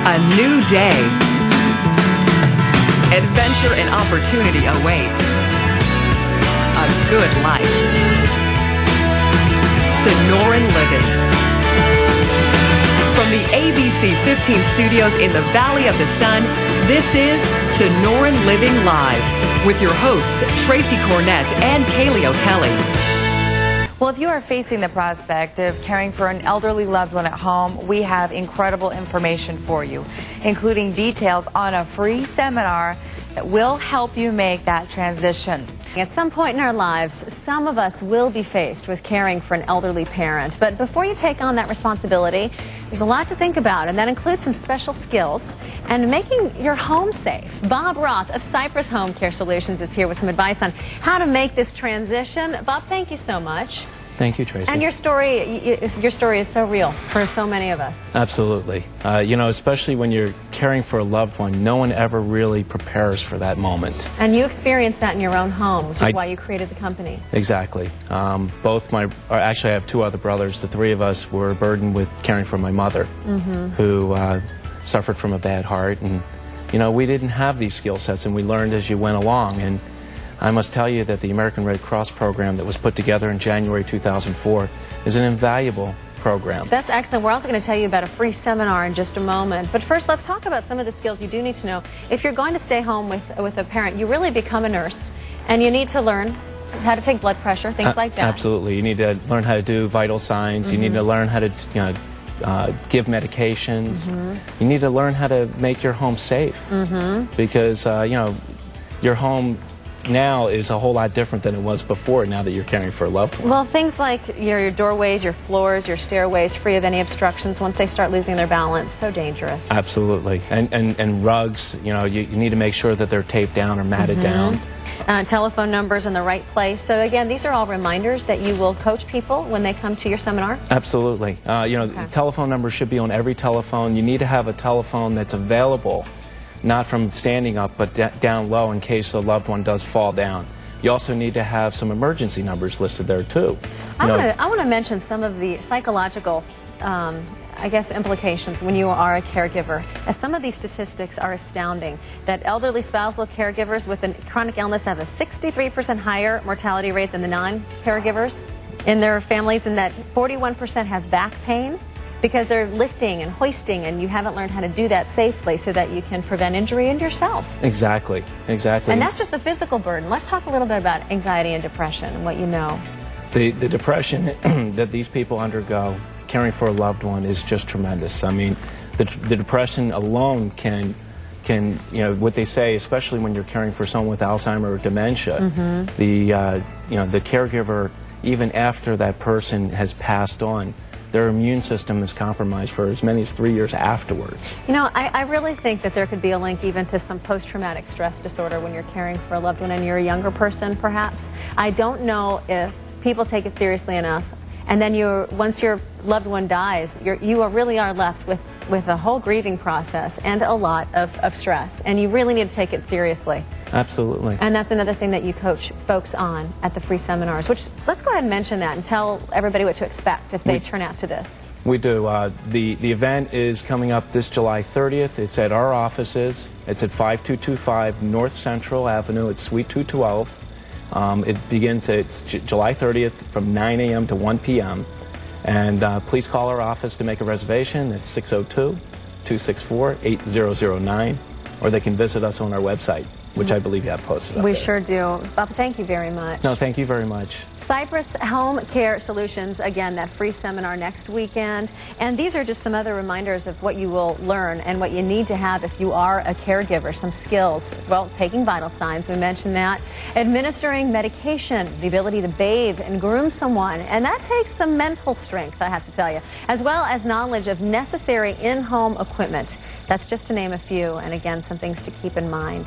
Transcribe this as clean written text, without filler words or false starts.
A new day. Adventure and opportunity awaits. A good life. Sonoran living. From the ABC 15 studios in the Valley of the Sun, this is Sonoran Living Live with your hosts Tracy Cornett and Kaylee O'Kelly. Well, if you are facing the prospect of caring for an elderly loved one at home, we have incredible information for you, including details on a free seminar that will help you make that transition. At some point in our lives, some of us will be faced with caring for an elderly parent. But before you take on that responsibility, there's a lot to think about, and that includes some special skills and making your home safe. Bob Roth of Cypress HomeCare Solutions is here with some advice on how to make this transition. Bob, thank you so much. Thank you, Tracy. And your story is so real for so many of us. Absolutely. You know, especially when you're caring for a loved one, no one ever really prepares for that moment. And you experienced that in your own home, which is why you created the company. Exactly. Actually, I have two other brothers. The three of us were burdened with caring for my mother, who suffered from a bad heart. And, you know, we didn't have these skill sets, and we learned as you went along. And I must tell you that the American Red Cross program that was put together in January 2004 is an invaluable program. That's excellent. We're also going to tell you about a free seminar in just a moment. But first, let's talk about some of the skills you do need to know. If you're going to stay home with a parent, you really become a nurse, and you need to learn how to take blood pressure, things like that. Absolutely. You need to learn how to do vital signs. You need to learn how to give medications. You need to learn how to make your home safe. Because, you know, your home now is a whole lot different than it was before, now that you're caring for a loved one. Well, things like your doorways, your floors, your stairways, free of any obstructions once they start losing their balance. So dangerous. Absolutely. And rugs, you know, you need to make sure that they're taped down or matted down. Telephone numbers in the right place. So again, these are all reminders that you will coach people when they come to your seminar? Absolutely. You know, telephone numbers should be on every telephone. You need to have a telephone that's available, not from standing up, but down low in case the loved one does fall down. You also need to have some emergency numbers listed there, too. I want to mention some of the psychological, I guess, implications when you are a caregiver. As some of these statistics are astounding, that elderly spousal caregivers with a chronic illness have a 63% higher mortality rate than the non-caregivers in their families, and that 41% have back pain, because they're lifting and hoisting, and you haven't learned how to do that safely so that you can prevent injury in yourself. Exactly, exactly. And that's just the physical burden. Let's talk a little bit about anxiety and depression and what you know. The depression that these people undergo caring for a loved one is just tremendous. I mean, the depression alone can, you know, what they say, especially when you're caring for someone with Alzheimer's or dementia, you know, the caregiver, even after that person has passed on, their immune system is compromised for as many as 3 years afterwards. You know, I really think that there could be a link even to some post-traumatic stress disorder when you're caring for a loved one and you're a younger person, perhaps. I don't know if people take it seriously enough, and then once your loved one dies, you really are left with a whole grieving process and a lot of stress, and you really need to take it seriously. Absolutely. And that's another thing that you coach folks on at the free seminars, which, let's go ahead and mention that and tell everybody what to expect if they turn out to this. We do. The event is coming up this July 30th. It's at our offices. It's at 5225 North Central Avenue. It's Suite 212. It begins July 30th from 9 a.m. to 1 p.m. And please call our office to make a reservation. It's 602-264-8009. Or they can visit us on our website, which I believe you have posted up We there. Sure do. Bob, thank you very much. No, thank you very much. Cypress HomeCare Solutions, again, that free seminar next weekend. And these are just some other reminders of what you will learn and what you need to have if you are a caregiver, some skills. Well, taking vital signs, we mentioned that. Administering medication, the ability to bathe and groom someone. And that takes some mental strength, I have to tell you, as well as knowledge of necessary in-home equipment. That's just to name a few, and again, some things to keep in mind.